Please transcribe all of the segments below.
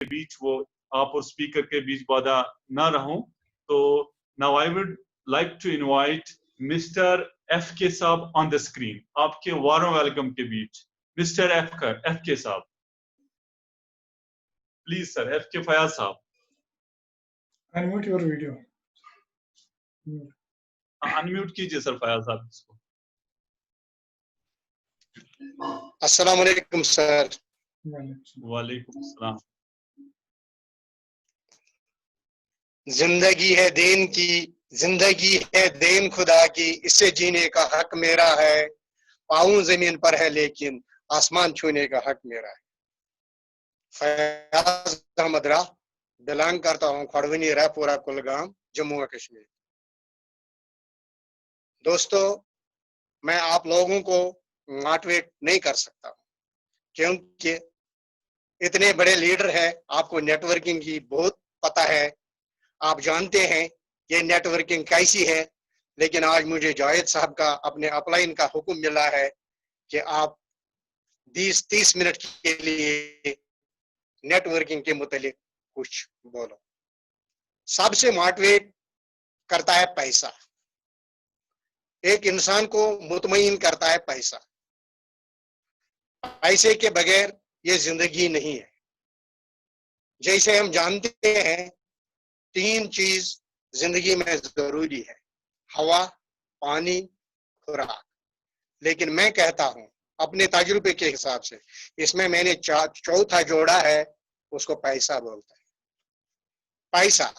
बीच वो आप और स्पीकर के बीच बाधा ना रहूं। तो now I would like to invite mister F K साहब ऑन द स्क्रीन, आपके वारों वेलकम के बीच। मिस्टर एफ के साहब, प्लीज सर। एफ के फयाज साहब, अनम्यूट योर वीडियो। अनम्यूट कीजिए सर फयाज साहब इसको। अस्सलाम वालेकुम सर। वालेकुम सलाम। जिंदगी है देन की, जिंदगी है देन खुदा की, इससे जीने का हक मेरा है। पाऊं जमीन पर है लेकिन आसमान छूने का हक मेरा है। फयाज अहमद राह, बिलोंग करता हूँ खड़वनी रायपुरा कुलगाम जम्मू कश्मीर। दोस्तों, मैं आप लोगों को मोटिवेट नहीं कर सकता क्योंकि इतने बड़े लीडर हैं, आपको नेटवर्किंग की बहुत पता है, आप जानते हैं ये नेटवर्किंग कैसी है। लेकिन आज मुझे जावेद साहब का अपने अपलाइन का हुक्म मिला है कि आप 20-30 मिनट के लिए नेटवर्किंग के मुतालिक कुछ बोलो। सबसे मोटिवेट करता है पैसा, एक इंसान को मुतमईन करता है पैसा। पैसे के बगैर ये जिंदगी नहीं है। जैसे हम जानते हैं 3 चीज जिंदगी में जरूरी है, हवा, पानी, खुराक। लेकिन मैं कहता हूं अपने तजुर्बे के हिसाब से, इसमें मैंने चौथा जोड़ा है, उसको पैसा बोलता है। पैसा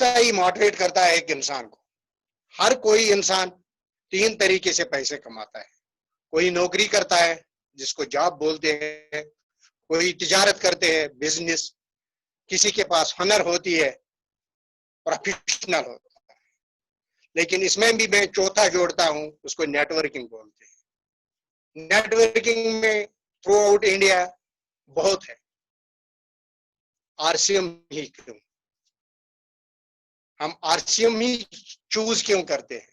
ही मोटिवेट करता है एक इंसान को। हर कोई इंसान 3 तरीके से पैसे कमाता है। कोई नौकरी करता है जिसको जॉब बोलते हैं, कोई तिजारत करते हैं बिजनेस, किसी के पास हुनर होती है, प्रोफेशनल होता है। लेकिन इसमें भी मैं चौथा जोड़ता हूं, उसको नेटवर्किंग बोलते हैं। नेटवर्किंग में थ्रू आउट इंडिया बहुत है। आरसीएम ही क्यों, हम आरसीएम ही चूज क्यों करते हैं?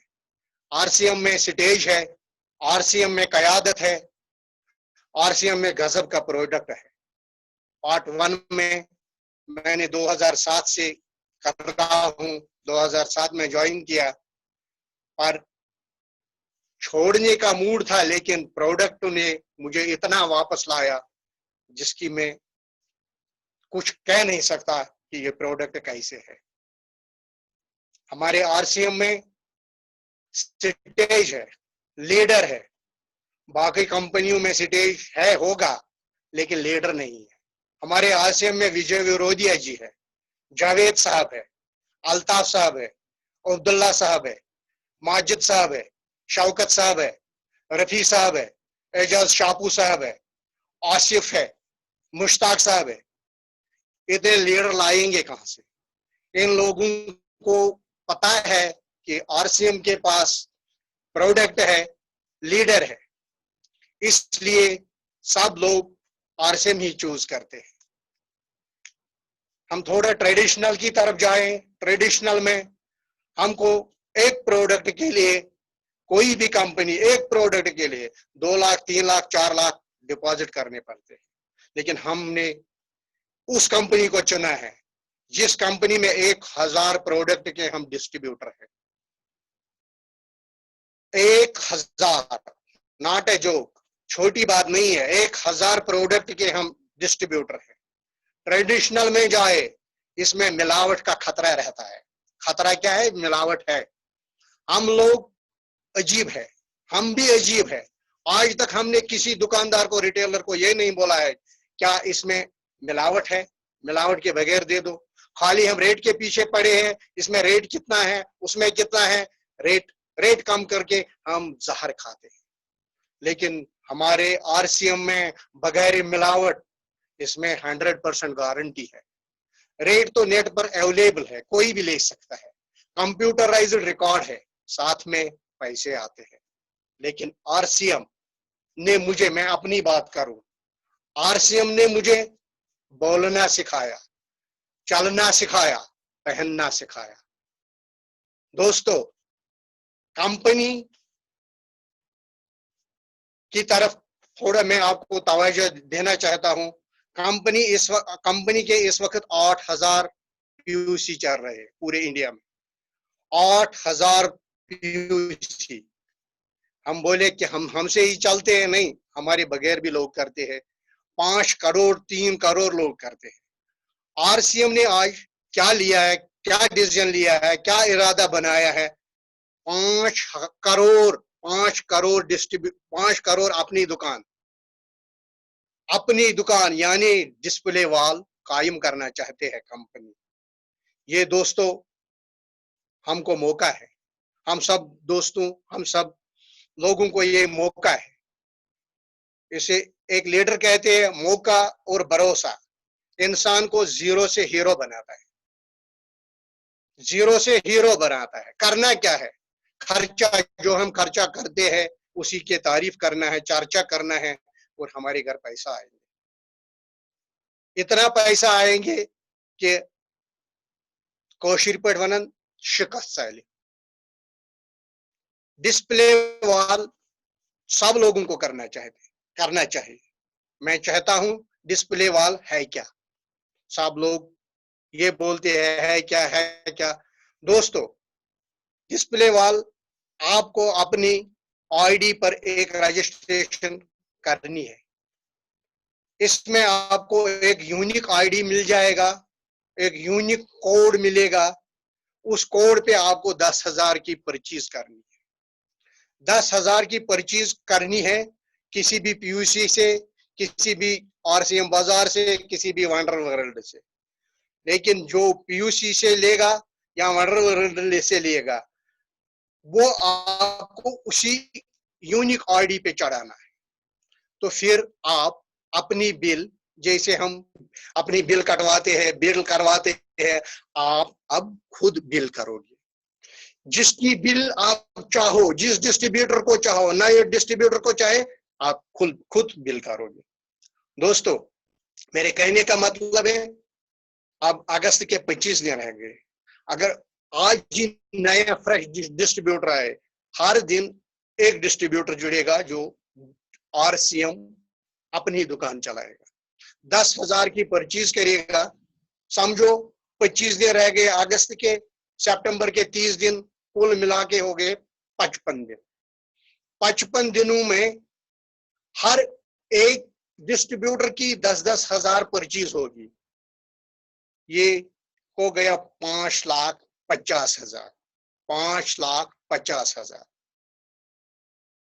आरसीएम में स्टेज है, आरसीएम में कयादत है, आरसीएम में गजब का प्रोडक्ट है। पार्ट 1 में मैंने 2007 से कर रहा हूं, 2007 में ज्वाइन किया, पर छोड़ने का मूड था, लेकिन प्रोडक्ट ने मुझे इतना वापस लाया जिसकी मैं कुछ कह नहीं सकता कि ये प्रोडक्ट कैसे है। हमारे आरसीएम में स्टेज है, लीडर है। बाकी कंपनियों में स्टेज है, होगा, लेकिन लीडर नहीं है। हमारे आरसीएम में विजय विरोधिया जी है, जावेद साहब है, अल्ताफ साहब है, अब्दुल्ला साहब है, माजिद साहब है, शौकत साहब है, रफी साहब है, एजाज शापू साहब है, आसिफ है, मुश्ताक साहब है। इतने लीडर लाएंगे कहां से? इन लोगों को पता है कि आरसीएम के पास प्रोडक्ट है, लीडर है, इसलिए सब लोग आरसीएम ही चूज करते हैं। हम थोड़ा ट्रेडिशनल की तरफ जाएं। ट्रेडिशनल में हमको एक प्रोडक्ट के लिए, कोई भी कंपनी एक प्रोडक्ट के लिए 2 लाख, 3 लाख, 4 लाख डिपॉजिट करने पड़ते हैं। लेकिन हमने उस कंपनी को चुना है जिस कंपनी में 1000 प्रोडक्ट के हम डिस्ट्रीब्यूटर हैं। 1000, नॉट ए जोक, छोटी बात नहीं है। 1000 प्रोडक्ट के हम डिस्ट्रीब्यूटर हैं। ट्रेडिशनल में जाए, इसमें मिलावट का खतरा रहता है। खतरा क्या है? मिलावट है। हम लोग अजीब है, हम भी अजीब है। आज तक हमने किसी दुकानदार को, रिटेलर को ये नहीं बोला है क्या इसमें मिलावट है, मिलावट के बगैर दे दो। खाली हम रेट के पीछे पड़े हैं, इसमें रेट कितना है, उसमें कितना है, रेट कम करके हम जहर खाते हैं। लेकिन हमारे आरसीएम में बगैर मिलावट, इसमें 100% गारंटी है। रेट तो नेट पर अवेलेबल है, कोई भी ले सकता है। कंप्यूटराइज्ड रिकॉर्ड है, साथ में पैसे आते हैं। लेकिन आरसीएम ने मुझे, मैं अपनी बात करूं, आरसीएम ने मुझे बोलना सिखाया, चलना सिखाया, पहनना सिखाया। दोस्तों, कंपनी की तरफ थोड़ा मैं आपको तवज्जो देना चाहता हूं। कंपनी के इस वक्त 8000 पीयूसी चल रहे हैं पूरे इंडिया में, 8000 पीयूसी। हम बोले कि हमसे ही चलते हैं, नहीं, हमारे बगैर भी लोग करते हैं। 5 करोड़ 3 करोड़ लोग करते हैं। आरसीएम ने आज क्या लिया है, क्या डिसीजन लिया है, क्या इरादा बनाया है? 5 करोड़ डिस्ट्रीब्यूट, 5 करोड़ अपनी दुकान यानी डिस्प्ले वॉल कायम करना चाहते हैं कंपनी। ये दोस्तों हमको मौका है, हम सब दोस्तों, हम सब लोगों को ये मौका है। इसे एक लीडर कहते हैं, मौका और भरोसा इंसान को जीरो से हीरो बनाता है, जीरो से हीरो बनाता है। करना क्या है? खर्चा, जो हम खर्चा करते हैं उसी के तारीफ करना है, चर्चा करना है, और हमारे घर पैसा आएंगे। इतना पैसा आएंगे कि कोशिर पर वनन शिकस्त साली। डिस्प्ले वॉल सब लोगों को करना चाहिए। मैं चाहता हूं डिस्प्ले वॉल है क्या? सब लोग ये बोलते हैं है क्या। दोस्तों, डिस्प्ले वॉल आपको अपनी आईडी पर एक रजिस्ट्रेशन करनी है। इसमें आपको एक यूनिक आईडी मिल जाएगा, एक यूनिक कोड मिलेगा। उस कोड पे आपको 10,000 की परचेज करनी है। 10,000 की परचेज करनी है किसी भी पीयूसी से, किसी भी आरसीएम बाजार से, किसी भी वंडर वर्ल्ड से। लेकिन जो पीयूसी से लेगा या वंडर वर्ल्ड से लेगा, वो आपको उसी यूनिक आईडी पे चढ़ाना है। तो फिर आप अपनी बिल, जैसे हम अपनी बिल कटवाते हैं, बिल करवाते हैं, आप अब खुद बिल करोगे। जिसकी बिल आप चाहो, जिस डिस्ट्रीब्यूटर को चाहो, नए डिस्ट्रीब्यूटर को चाहे, आप खुद बिल करोगे। दोस्तों, मेरे कहने का मतलब है, अब अगस्त के 25 दिन रह गए। अगर आज ही नया फ्रेश डिस्ट्रीब्यूटर आए, हर दिन एक डिस्ट्रीब्यूटर जुड़ेगा जो आरसीएम अपनी दुकान चलाएगा, 10,000 की परचेज करेगा। समझो 25 दिन रह गए अगस्त के, सितंबर के 30 दिन, कुल मिला के हो गए 55 दिन। 55 दिनों में हर एक डिस्ट्रीब्यूटर की 10-10 हजार परचेज होगी। ये हो गया 5,50,000। 5,50,000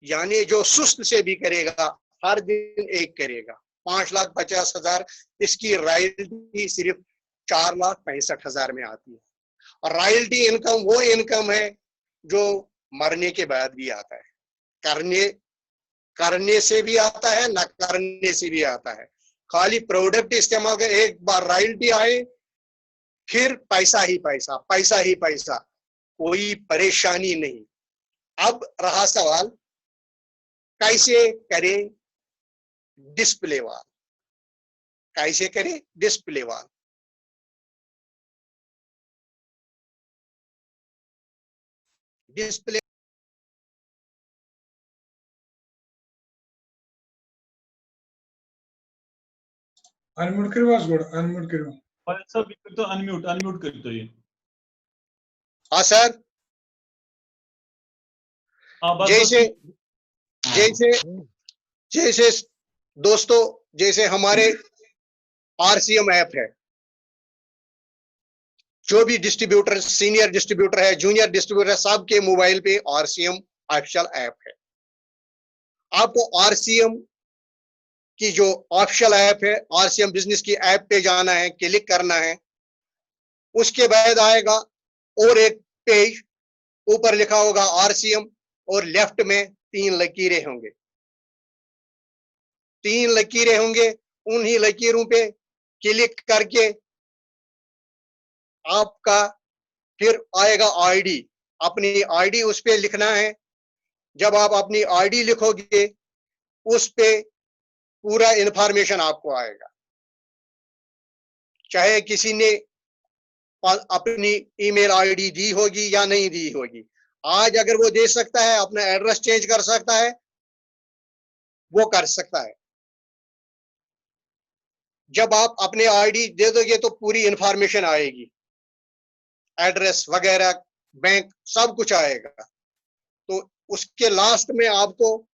यानी जो सुस्त से भी करेगा, हर दिन एक करेगा, 5,50,000। इसकी रॉयल्टी सिर्फ 4,65,000 में आती है। और रॉयल्टी इनकम वो इनकम है जो मरने के बाद भी आता है, करने से भी आता है, न करने से भी आता है। खाली प्रोडक्ट इस्तेमाल कर, एक बार रॉयल्टी आए फिर पैसा ही पैसा, पैसा ही पैसा, कोई परेशानी नहीं। अब रहा सवाल, कैसे करे डिस्प्ले वॉल? कैसे करे डिस्प्ले वॉल? डिस्प्ले अनम्यूट करो वासगोड, अनम्यूट करो। और सब तो अनम्यूट करतो ये। हाँ सर, जैसे जैसे जैसे दोस्तों, जैसे हमारे आरसीएम ऐप है, जो भी डिस्ट्रीब्यूटर, सीनियर डिस्ट्रीब्यूटर है, जूनियर डिस्ट्रीब्यूटर है, सबके मोबाइल पे आरसीएम ऑफिशियल ऐप है। आपको आरसीएम की जो ऑफिशियल ऐप है, आरसीएम बिजनेस की ऐप पे जाना है, क्लिक करना है। उसके बाद आएगा और एक पेज, ऊपर लिखा होगा आरसीएम और लेफ्ट में 3 लकीरें होंगे। 3 लकीरें होंगे, उन्हीं लकीरों पे क्लिक करके आपका फिर आएगा आईडी। अपनी आईडी उस पे लिखना है। जब आप अपनी आईडी लिखोगे, उस पे पूरा इंफॉर्मेशन आपको आएगा। चाहे किसी ने अपनी ईमेल आईडी दी होगी या नहीं दी होगी, आज अगर वो दे सकता है, अपना एड्रेस चेंज कर सकता है, वो कर सकता है। जब आप अपने आईडी दे दोगे तो पूरी इंफॉर्मेशन आएगी, एड्रेस वगैरह, बैंक, सब कुछ आएगा। तो उसके लास्ट में आपको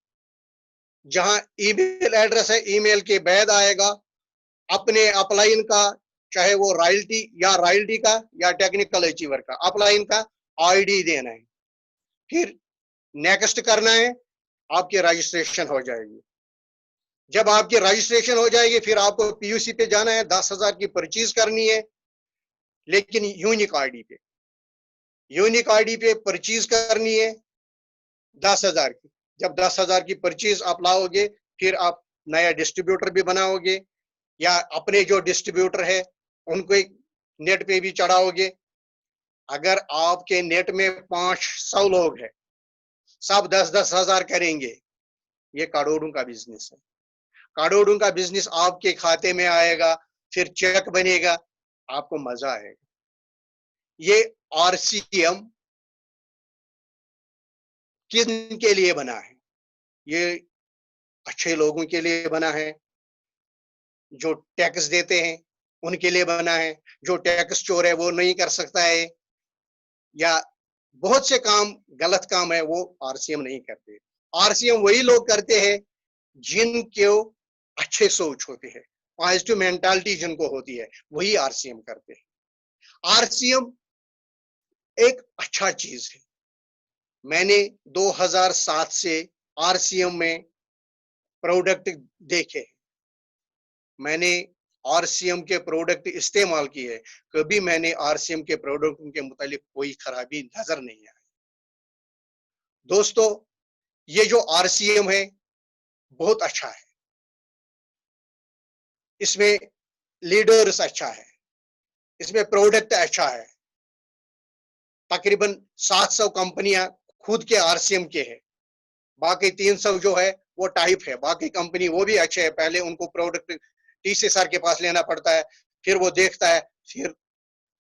जहां ईमेल एड्रेस है, ईमेल के बाद आएगा अपने अपलाइन का, चाहे वो रॉयल्टी का या टेक्निकल अचीवर का, अपलाइन का आईडी देना है, फिर नेक्स्ट करना है, आपकी रजिस्ट्रेशन हो जाएगी। जब आपकी रजिस्ट्रेशन हो जाएगी फिर आपको पीयूसी पे जाना है, 10,000 की परचेज करनी है, लेकिन यूनिक आईडी पे परचेज करनी है 10,000 की। जब 10,000 की परचेज आप लाओगे फिर आप नया डिस्ट्रीब्यूटर भी बनाओगे, या अपने जो डिस्ट्रीब्यूटर है उनको नेट पे भी चढ़ाओगे। अगर आपके नेट में 500 लोग हैं, सब 10-10 हजार करेंगे, ये करोड़ों का बिजनेस है। करोड़ों का बिजनेस आपके खाते में आएगा, फिर चेक बनेगा, आपको मजा आएगा। ये आरसीएम किन के लिए बना है? ये अच्छे लोगों के लिए बना है, जो टैक्स देते हैं उनके लिए बना है। जो टैक्स चोर है वो नहीं कर सकता है, या बहुत से काम गलत काम है वो आरसीएम नहीं करते। आरसीएम वही लोग करते हैं जिनके अच्छे सोच होते हैं, पॉजिटिव मेंटालिटी जिनको होती है, वही आरसीएम करते हैं। आरसीएम एक अच्छा चीज है। मैंने 2007 से आरसीएम में प्रोडक्ट देखे, मैंने आरसीएम के प्रोडक्ट इस्तेमाल किए, कभी मैंने आरसीएम के प्रोडक्ट के मुतालिक कोई खराबी नजर नहीं आई। दोस्तों, ये जो आरसीएम है बहुत अच्छा है, इसमें लीडर्स अच्छा है, इसमें प्रोडक्ट अच्छा है। तकरीबन 700 कंपनियां खुद के आरसीएम के हैं, बाकी 300 जो है वो टाइप है। बाकी कंपनी वो भी अच्छे है, पहले उनको प्रोडक्ट टीसी सर के पास लेना पड़ता है, फिर वो देखता है, फिर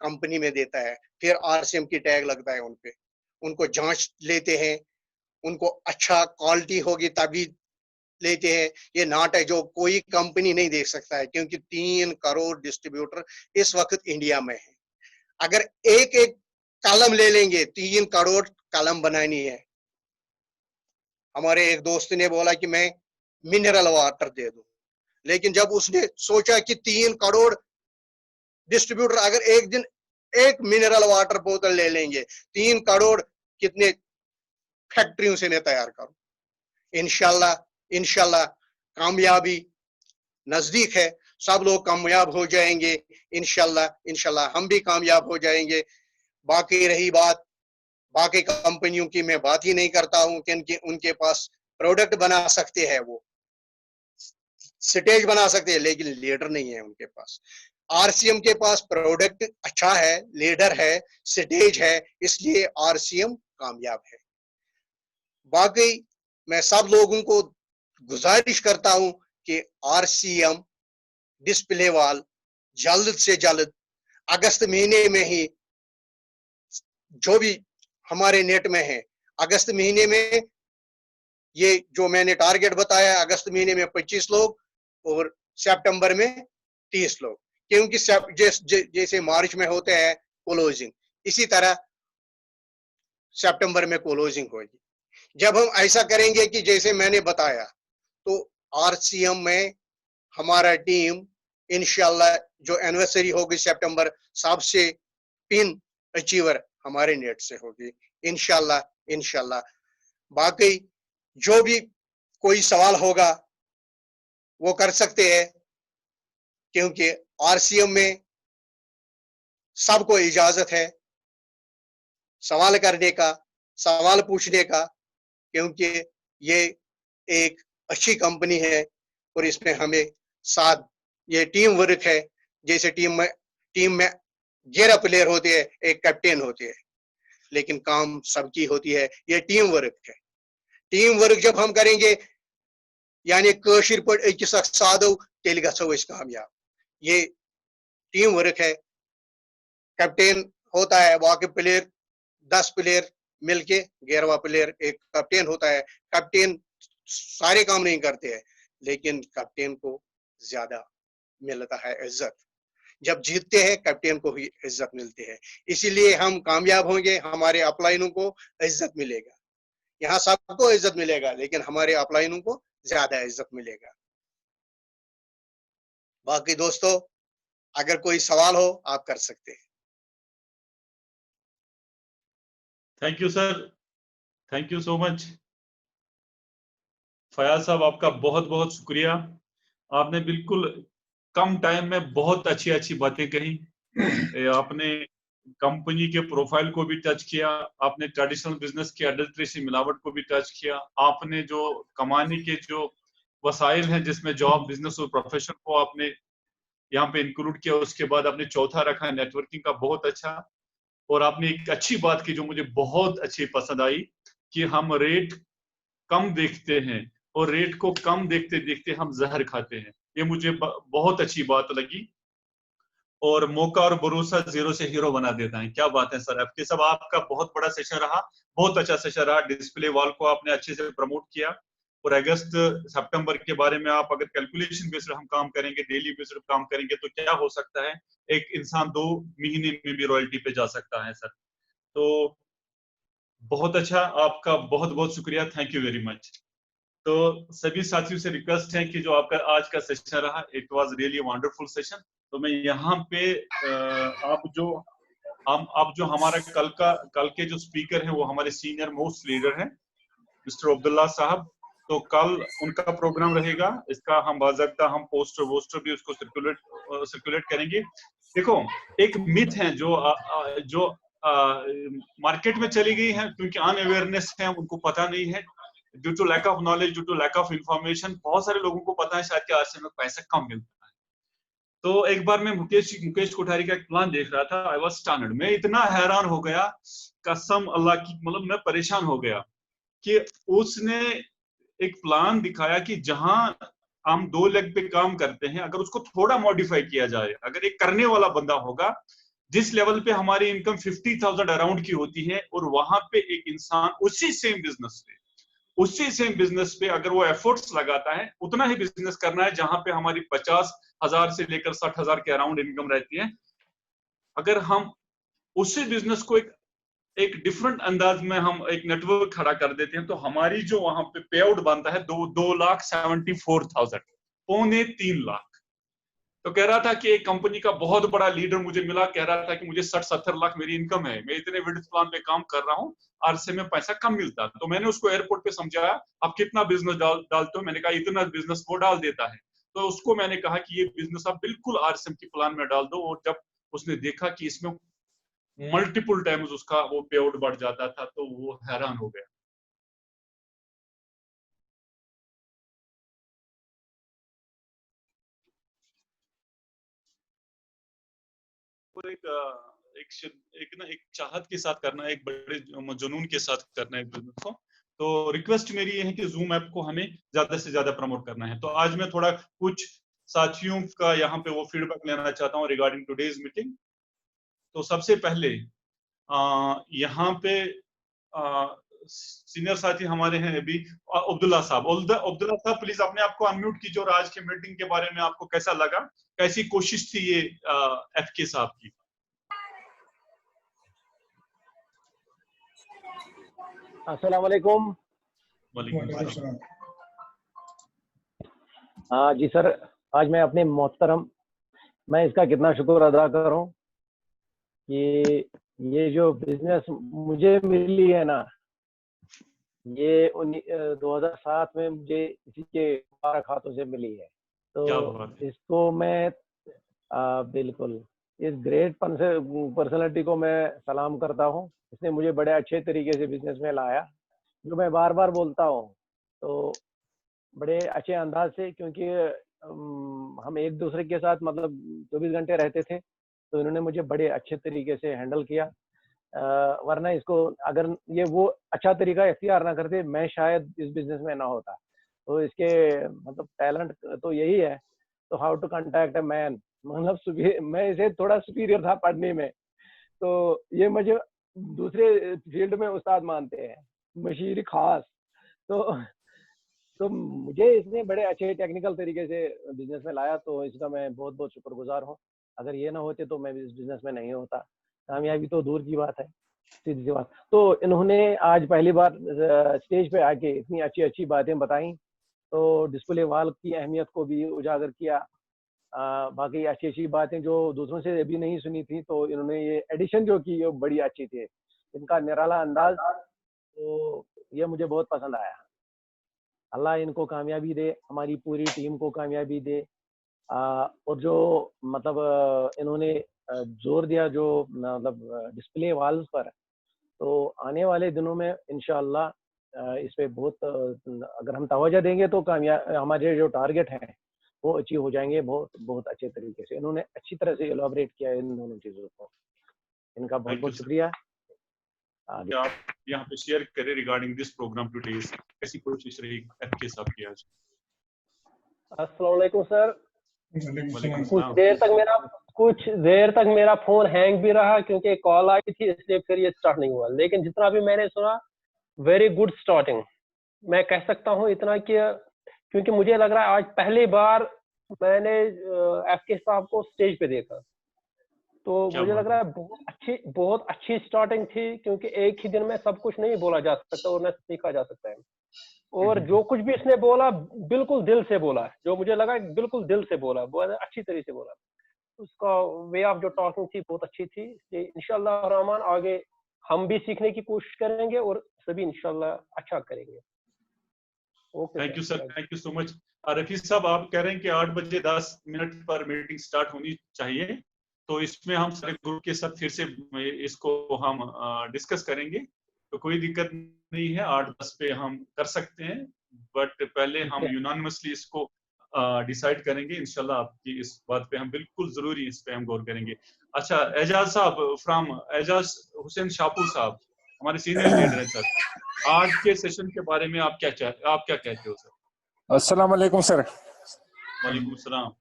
कंपनी में देता है, फिर आरसीएम की टैग लगता है उन पे, उनको जांच लेते हैं, उनको अच्छा क्वालिटी होगी तभी लेते हैं। ये नाट है जो कोई कंपनी नहीं देख सकता है, क्योंकि 3 करोड़ डिस्ट्रीब्यूटर इस वक्त इंडिया में है। अगर एक एक कलम ले लेंगे, 3 करोड़ कलम बनानी है। हमारे एक दोस्त ने बोला कि मैं मिनरल वाटर दे दूं, लेकिन जब उसने सोचा कि 3 करोड़ डिस्ट्रीब्यूटर अगर एक दिन एक मिनरल वाटर बोतल ले लेंगे, 3 करोड़ कितने फैक्ट्रियों से मैं तैयार करूं। इंशाल्लाह कामयाबी नजदीक है, सब लोग कामयाब हो जाएंगे। इंशाल्लाह हम भी कामयाब हो जाएंगे। बाकी रही बात बाकी कंपनियों की, मैं बात ही नहीं करता हूं कि उनके पास प्रोडक्ट बना सकते हैं, वो स्टेज बना सकते हैं, लेकिन लीडर नहीं है उनके पास। आरसीएम के पास प्रोडक्ट अच्छा है, लीडर है, स्टेज है, इसलिए आरसीएम कामयाब है। बाकी मैं सब लोगों को गुजारिश करता हूं कि आरसीएम डिस्प्ले वॉल जल्द से जल्द अगस्त महीने में ही, जो भी हमारे नेट में है, अगस्त महीने में, ये जो मैंने टारगेट बताया, अगस्त महीने में 25 लोग और सितंबर में 30 लोग, क्योंकि जैसे मार्च में होते हैं क्लोजिंग, इसी तरह सितंबर में क्लोजिंग होगी। जब हम ऐसा करेंगे कि जैसे मैंने बताया, तो आरसीएम में हमारा टीम इंशाल्लाह जो एनिवर्सरी होगी सितंबर, सबसे पिन अचीवर हमारे नेट से होगी इंशाल्लाह। बाकी जो भी कोई सवाल होगा वो कर सकते हैं, क्योंकि आरसीएम में सबको इजाजत है सवाल करने का, सवाल पूछने का, क्योंकि ये एक अच्छी कंपनी है और इसमें हमें साथ ये टीम वर्क है। जैसे टीम में 11 प्लेयर होते हैं, एक कैप्टन होते हैं, लेकिन काम सबकी होती है, ये टीम वर्क है। टीम वर्क जब हम करेंगे, यानी कशिर पर एक साधो तेल गो कामयाब, ये टीम वर्क है। कैप्टन होता है, बाकी प्लेयर 10 प्लेयर मिलके 11वां प्लेयर एक कैप्टन होता है। कैप्टन सारे काम नहीं करते हैं, लेकिन कैप्टन को ज्यादा मिलता है इज्जत। जब जीतते हैं कैप्टन को ही इज्जत मिलती है, इसीलिए हम कामयाब होंगे, हमारे अपलाइनों को इज्जत मिलेगा। यहाँ सबको इज्जत मिलेगा, लेकिन हमारे अपलाइनों को ज्यादा इज्जत मिलेगा। बाकी दोस्तों, अगर कोई सवाल हो आप कर सकते हैं। Thank you sir, thank you so much. Fayaz साहब आपका बहुत बहुत शुक्रिया, आपने बिल्कुल कम टाइम में बहुत अच्छी अच्छी बातें कही। आपने कंपनी के प्रोफाइल को भी टच किया, आपने ट्रेडिशनल बिजनेस की एडल्ट्रेसी मिलावट को भी टच किया, आपने जो कमाने के जो वसाइल हैं जिसमें जॉब, बिजनेस और प्रोफेशन को आपने यहाँ पे इंक्लूड किया, उसके बाद आपने चौथा रखा नेटवर्किंग का, बहुत अच्छा। और आपने एक अच्छी बात की जो मुझे बहुत अच्छी पसंद आई कि हम रेट कम देखते हैं और रेट को कम देखते देखते हम जहर खाते हैं, ये मुझे बहुत अच्छी बात लगी। और मौका और भरोसा जीरो से हीरो बना देता है। क्या बात है सर, आपके सब आपका बहुत बड़ा सेशन रहा, बहुत अच्छा सेशन रहा। डिस्प्ले वॉल को आपने अच्छे से प्रमोट किया और अगस्त सितंबर के बारे में आप अगर कैलकुलेशन बेस्ड हम काम करेंगे, डेली बेस्ड काम करेंगे तो क्या हो सकता है, एक इंसान 2 महीने में भी रॉयल्टी पे जा सकता है सर। तो बहुत अच्छा, आपका बहुत बहुत शुक्रिया, थैंक यू वेरी मच। तो सभी साथियों से रिक्वेस्ट है कि जो आपका आज का सेशन रहा, it was really wonderful session. तो मैं यहाँ पे आप जो हमारा कल के जो स्पीकर हैं वो हमारे सीनियर मोस्ट लीडर हैं मिस्टर अब्दुल्ला साहब। तो कल उनका प्रोग्राम रहेगा, इसका हम बाज़ाब्ता हम पोस्टर भी उसको सर्कुलेट करेंगे। देखो, एक मिथ है जो मार्केट में चली गई है, क्योंकि अनअवेयरनेस है, उनको पता नहीं है, due to lack of knowledge, due to lack of information. बहुत सारे लोगों को पता है शायद कि आरसीए में पैसा कम मिलता है। तो एक बार मैं मुकेश कोठारी का एक प्लान देख रहा था, आई वाज स्टन्ड, मैं इतना हैरान हो गया, कसम अल्लाह की, मतलब मैं परेशान हो गया कि उसने एक प्लान दिखाया कि जहां हम 2 लेग पे काम करते हैं, अगर उसको थोड़ा मॉडिफाई किया जाए, अगर एक करने वाला बंदा होगा, जिस लेवल पे हमारी इनकम 50,000 अराउंड की होती है, और वहां पे एक इंसान उसी सेम बिजनेस पे अगर वो एफर्ट्स लगाता है, उतना ही बिजनेस करना है जहां पे हमारी 50,000 से लेकर 60,000 के अराउंड इनकम रहती है। अगर हम उसी बिजनेस को एक डिफरेंट अंदाज में हम एक नेटवर्क खड़ा कर देते हैं, तो हमारी जो वहां पे पे आउट बनता है 2,74,000, 2.25 लाख। तो कह रहा था कि एक कंपनी का बहुत बड़ा लीडर मुझे मिला, कह रहा था कि मुझे 60-70 लाख मेरी इनकम है, मैं इतने विड्थ प्लान पे काम कर रहा हूँ, आरसे में पैसा कम मिलता। तो मैंने उसको एयरपोर्ट पे समझाया, आप कितना बिजनेस डालते हो, मैंने कहा इतना बिजनेस वो डाल देता है। तो उसको मैंने कहा कि ये बिजनेस आप बिल्कुल आरसीएम की प्लान में डाल दो, और जब उसने देखा कि इसमें मल्टीपल टाइम्स उसका वो पे आउट बढ़ जाता था, तो वो हैरान हो गया। और एक चाहत के साथ करना, एक बड़े जुनून के साथ करना है बिजनेस को। तो रिक्वेस्ट मेरी ये है कि जूम ऐप को हमें ज्यादा से ज्यादा प्रमोट करना है। तो आज मैं थोड़ा कुछ साथियों का यहाँ पे वो फीडबैक लेना चाहता हूँ रिगार्डिंग टुडेज मीटिंग। तो सबसे पहले यहाँ पे सीनियर साथी हमारे हैं अभी, अब्दुल्ला साहब प्लीज अपने आप को अनम्यूट कीजिए, और आज के मीटिंग के बारे में आपको कैसा लगा, कैसी कोशिश थी ये एफके साहब की। अस्सलाम वालेकुम। वालेकुम सलाम। हाँ जी सर, आज मैं अपने मोहतरम, मैं इसका कितना शुक्र अदा करूं कि ये जो बिजनेस मुझे मिली है ना, ये 2007 में मुझे इसी के मुबारक हाथों से मिली है। तो इसको मैं बिल्कुल इस ग्रेट पर्सनालिटी को मैं सलाम करता हूँ। इसने मुझे बड़े अच्छे तरीके से बिजनेस में लाया, जो मैं बार बार बोलता हूँ, तो बड़े अच्छे अंदाज से, क्योंकि हम एक दूसरे के साथ मतलब 24 घंटे रहते थे, तो इन्होंने मुझे बड़े अच्छे तरीके से हैंडल किया। वरना इसको अगर ये वो अच्छा तरीका इख्तियार ना करते, मैं शायद इस बिजनेस में ना होता। तो इसके मतलब टैलेंट तो यही है। तो how to contact a man, मतलब मैं इसे थोड़ा सुपीरियर था पढ़ने में, तो ये मुझे दूसरे फील्ड में उस्ताद मानते हैं, मशीर खास। तो तो मुझे इसने बड़े अच्छे टेक्निकल तरीके से बिजनेस में लाया, तो इसका मैं बहुत बहुत शुक्रगुजार हूँ। अगर ये ना होते तो मैं इस बिजनेस में नहीं होता। कामयाबी तो दूर की बात है, सीधी सी बात। तो इन्होंने आज पहली बार स्टेज पे आके इतनी अच्छी अच्छी बातें बताई, तो डिस्प्ले वॉल की अहमियत को भी उजागर किया। बाकी अच्छी अच्छी बातें जो दूसरों से अभी नहीं सुनी थी, तो इन्होंने ये एडिशन जो की, ये बड़ी अच्छी थी। इनका निराला अंदाज, तो ये मुझे बहुत पसंद आया। अल्लाह इनको कामयाबी दे, हमारी पूरी टीम को कामयाबी दे। और जो मतलब इन्होंने जोर दिया जो मतलब डिस्प्ले वॉल्स पर, तो आने वाले दिनों में इंशाअल्लाह इस पे बहुत अगर हम तवज्जो देंगे तो हमारे जो टारगेट हैं वो अचीव हो जाएंगे बहुत बहुत अच्छे तरीके से। इन्होंने अच्छी तरह से एलोबरेट किया है इन दोनों चीज़ों को। इनका बहुत बहुत शुक्रिया। क्या आप यहाँ पे शेयर करें रिगार्डिंग दिस प्रोग्राम टुडे, कैसी कोशिश रही एफके साहब की आज? अस्सलाम वालेकुम सर। वालेकुम कुछ देर तक मेरा फोन हैंग भी रहा क्योंकि कॉल आई थी, इसलिए फिर ये स्टार्ट नहीं हुआ। लेकिन जितना भी मैंने सुना, वेरी गुड स्टार्टिंग। मैं कह सकता हूँ इतना कि क्योंकि मुझे लग रहा है आज पहली बार मैंने एफके साहब को स्टेज पे देखा, तो मुझे लग रहा है बहुत अच्छी स्टार्टिंग थी। क्योंकि एक ही दिन में सब कुछ नहीं बोला जा सकता और न सीखा जा सकता है। और जो कुछ भी इसने बोला बिल्कुल दिल से बोला, जो मुझे लगा बिल्कुल दिल से बोला, बहुत अच्छी तरीके से बोला। उसका वे ऑफ जो टॉकिंग थी बहुत अच्छी थी। इंशाल्लाह रहमान आगे हम भी सीखने की कोशिश करेंगे और सभी इंशाल्लाह अच्छा करेंगे। Thank you sir, thank you so much. Rafiq साहब, आप कह रहे हैं कि 8 बजे 10 मिनट पर मीटिंग स्टार्ट होनी चाहिए, तो इसमें हम सारे ग्रुप के साथ फिर से इसको हम डिस्कस करेंगे, तो कोई दिक्कत नहीं है। 8-10 पे हम कर सकते हैं, बट पहले हम यूनानिमसली इसको डिसाइड करेंगे। इंशाल्लाह आपकी इस बात पे हम बिल्कुल जरूरी इस पे हम गौर करेंगे। अच्छा, एजाज साहब फ्रॉम एजाज हुसैन शाहपुर साहब, हमारे सीनियर लीडर हैं सर, आज के सेशन के बारे में आप क्या कहते हो सर? अस्सलाम वालेकुम सर। वालेकुम सलाम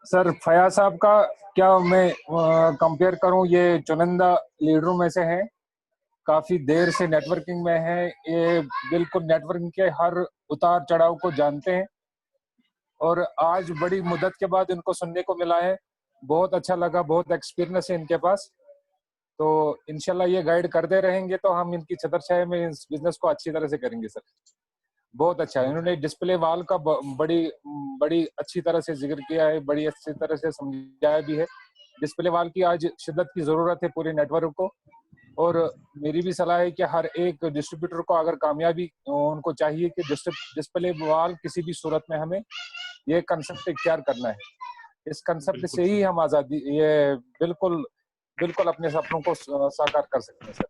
सर फयाज साहब का क्या मैं कंपेयर करूं, ये चुनिंदा लीडरों में से हैं, काफी देर से नेटवर्किंग में है, ये बिल्कुल नेटवर्किंग के हर उतार चढ़ाव को जानते हैं और आज बड़ी मुद्दत के बाद इनको सुनने को मिला है। बहुत अच्छा लगा, बहुत एक्सपीरियंस है इनके पास, तो इंशाल्लाह ये गाइड करते रहेंगे तो हम इनकी छतरछाया में इस बिजनेस को अच्छी तरह से करेंगे सर। बहुत अच्छा है, इन्होंने डिस्प्ले वॉल का बड़ी अच्छी तरह से जिक्र किया है, बड़ी अच्छी तरह से समझाया भी है। डिस्प्ले वॉल की आज शिद्दत की जरूरत है पूरे नेटवर्क को, और मेरी भी सलाह है कि हर एक डिस्ट्रीब्यूटर को अगर कामयाबी उनको चाहिए कि डिस्प्ले वॉल किसी भी सूरत में हमें ये कंसेप्ट इख्तियार करना है। इस कंसेप्ट से ही हम आजादी ये बिल्कुल अपने सपनों को साकार कर सकते हैं सर।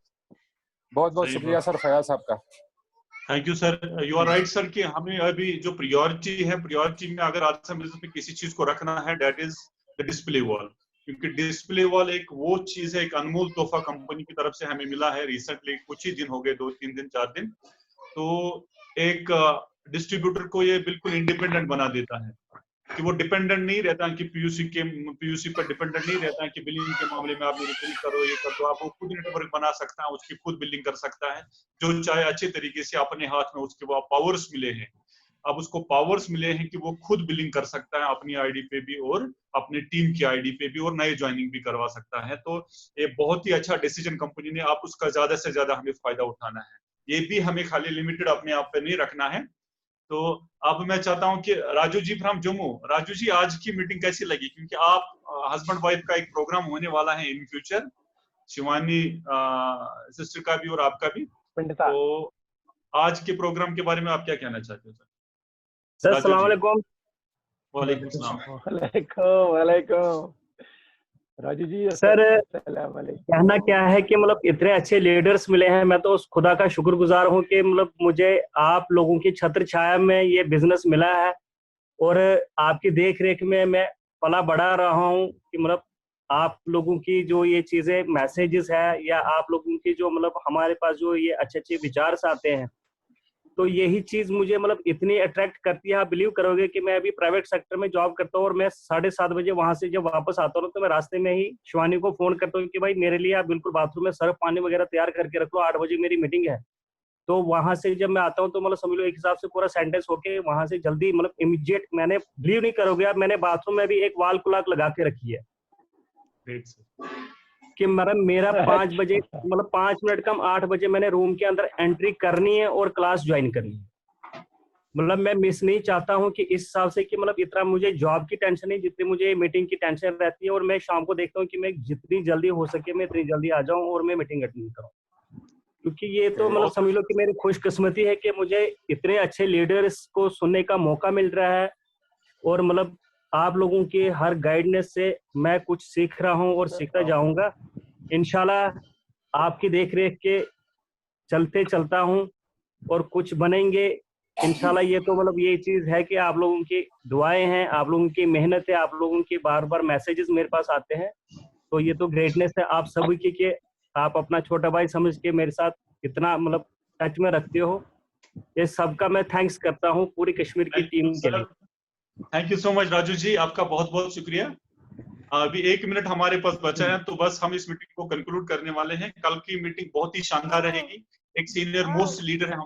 बहुत बहुत शुक्रिया सर फयाज साहब का। Thank you sir, you are right sir कि हमें अभी जो प्रायोरिटी है, प्रायोरिटी में अगर आज हम बिजनेस में किसी चीज को रखना है, that is the display wall. क्योंकि डिस्प्ले वॉल एक वो चीज है, एक अनमोल तोहफा कंपनी की तरफ से हमें मिला है रिसेंटली, कुछ ही दिन हो गए, 2-3 दिन 4 दिन। तो एक डिस्ट्रीब्यूटर को ये बिल्कुल इंडिपेंडेंट बना देता है कि वो डिपेंडेंट नहीं रहता कि पीयूसी पर डिपेंडेंट नहीं रहता है कि बिलिंग के मामले में आप मेरी बिलिंग करो, ये कर दो। आप वो खुद नेटवर्क बना सकता है, उसकी खुद बिलिंग कर सकता है जो चाहे, अच्छे तरीके से अपने हाथ में उसके वो पावर्स मिले हैं। अब उसको पावर्स मिले हैं कि वो खुद बिलिंग कर सकता है अपनी आईडी पे भी और अपनी टीम की आईडी पे भी, और नए ज्वाइनिंग भी करवा सकता है। तो ये बहुत ही अच्छा डिसीजन कंपनी ने, आप उसका ज्यादा से ज्यादा हमें फायदा उठाना है। ये भी हमें खाली लिमिटेड अपने आप पे नहीं रखना है। तो अब मैं चाहता हूं कि राजू जी फ्रॉम जम्मू, राजू जी आज की मीटिंग कैसी लगी? क्योंकि आप हस्बैंड वाइफ का एक प्रोग्राम होने वाला है इन फ्यूचर, शिवानी सिस्टर का भी और आपका भी, तो आज के प्रोग्राम के बारे में आप क्या कहना चाहते हो सर? सर अस्सलाम वालेकुम। वालेकुम सलाम। वालेकुम राजू जी। सर कहना क्या है कि मतलब इतने अच्छे लीडर्स मिले हैं, मैं तो उस खुदा का शुक्रगुजार हूं कि मतलब मुझे आप लोगों की छत्र छाया में ये बिजनेस मिला है और आपकी देख रेख में मैं पला बढ़ा रहा हूं कि मतलब आप लोगों की जो ये चीजें मैसेजेस है या आप लोगों की जो मतलब हमारे पास जो ये अच्छे अच्छे विचार आते हैं, तो यही चीज मुझे मतलब इतनी अट्रैक्ट करती है। आप बिलीव करोगे कि मैं अभी प्राइवेट सेक्टर में जॉब करता हूँ और मैं 7:30 बजे वहां से जब वापस आता हूँ तो मैं रास्ते में ही शिवानी को फोन करता हूँ कि भाई मेरे लिए आप बिल्कुल बाथरूम में सर्फ पानी वगैरह तैयार करके रख लो, 8 बजे मेरी मीटिंग है। तो वहां से जब मैं आता हूँ तो मतलब समझ लो एक हिसाब से पूरा सेंटेंस होके वहां से जल्दी मतलब इमीडिएट, मैंने बिलीव नहीं करोगे आप, मैंने बाथरूम में भी एक वॉल क्लॉक लगा के रखी है Great, sir. कि मतलब मेरा 5 बजे मतलब 5 मिनट कम 8 बजे मैंने रूम के अंदर एंट्री करनी है और क्लास ज्वाइन करनी है। मतलब मैं मिस नहीं चाहता हूँ कि इस हिसाब से कि मतलब इतना मुझे जॉब की टेंशन नहीं जितनी मुझे मीटिंग की टेंशन रहती है, और मैं शाम को देखता हूँ कि मैं जितनी जल्दी हो सके मैं इतनी जल्दी आ जाऊँ और मैं मीटिंग अटेंड करूँ, क्योंकि ये तो मतलब समझ लो कि मेरी खुशकिस्मती है कि मुझे इतने अच्छे लीडर्स को सुनने का मौका मिल रहा है, और मतलब आप लोगों के हर गाइडेंस से मैं कुछ सीख रहा हूँ और सीखता जाऊंगा। इंशाल्लाह आपकी देखरेख के चलते चलता हूँ और कुछ बनेंगे इंशाल्लाह। ये तो मतलब ये चीज है कि आप लोगों की दुआएं हैं, आप लोगों की मेहनत है, आप लोगों के बार बार मैसेजेस मेरे पास आते हैं, तो ये तो ग्रेटनेस है आप सभी की कि आप अपना छोटा भाई समझ के मेरे साथ इतना मतलब टच में रखते हो। ये सबका मैं थैंक्स करता हूँ पूरी कश्मीर की टीम के लिए। Thank you so much Raju ji, आपका बहुत बहुत शुक्रिया। अभी 1 मिनट हमारे पास बचा है, तो बस हम इस मीटिंग को कंक्लूड करने वाले हैं। कल की मीटिंग बहुत ही शानदार रहेगी। एक सीनियर मोस्ट लीडर है